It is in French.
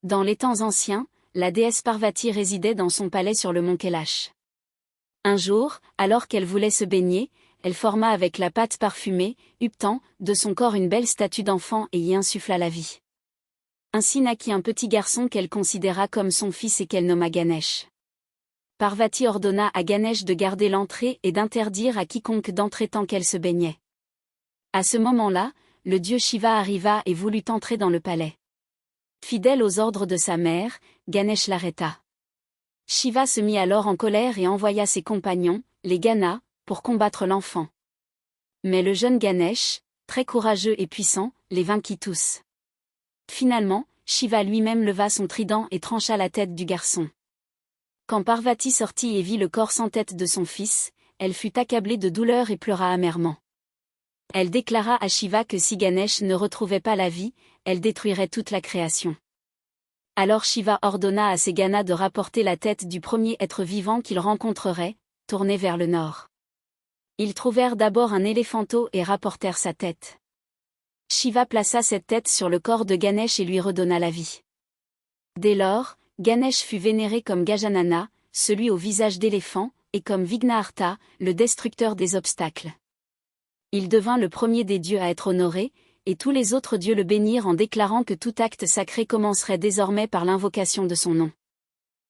Dans les temps anciens, la déesse Parvati résidait dans son palais sur le mont Kailash. Un jour, alors qu'elle voulait se baigner, elle forma avec la pâte parfumée, Uptan, de son corps une belle statue d'enfant et y insuffla la vie. Ainsi naquit un petit garçon qu'elle considéra comme son fils et qu'elle nomma Ganesh. Parvati ordonna à Ganesh de garder l'entrée et d'interdire à quiconque d'entrer tant qu'elle se baignait. À ce moment-là, le dieu Shiva arriva et voulut entrer dans le palais. Fidèle aux ordres de sa mère, Ganesh l'arrêta. Shiva se mit alors en colère et envoya ses compagnons, les Ganas, pour combattre l'enfant. Mais le jeune Ganesh, très courageux et puissant, les vainquit tous. Finalement, Shiva lui-même leva son trident et trancha la tête du garçon. Quand Parvati sortit et vit le corps sans tête de son fils, elle fut accablée de douleur et pleura amèrement. Elle déclara à Shiva que si Ganesh ne retrouvait pas la vie, elle détruirait toute la création. Alors Shiva ordonna à ses Ganas de rapporter la tête du premier être vivant qu'ils rencontreraient, tournée vers le nord. Ils trouvèrent d'abord un éléphanteau et rapportèrent sa tête. Shiva plaça cette tête sur le corps de Ganesh et lui redonna la vie. Dès lors, Ganesh fut vénéré comme Gajanana, celui au visage d'éléphant, et comme Vignaharta, le destructeur des obstacles. Il devint le premier des dieux à être honoré, et tous les autres dieux le bénirent en déclarant que tout acte sacré commencerait désormais par l'invocation de son nom.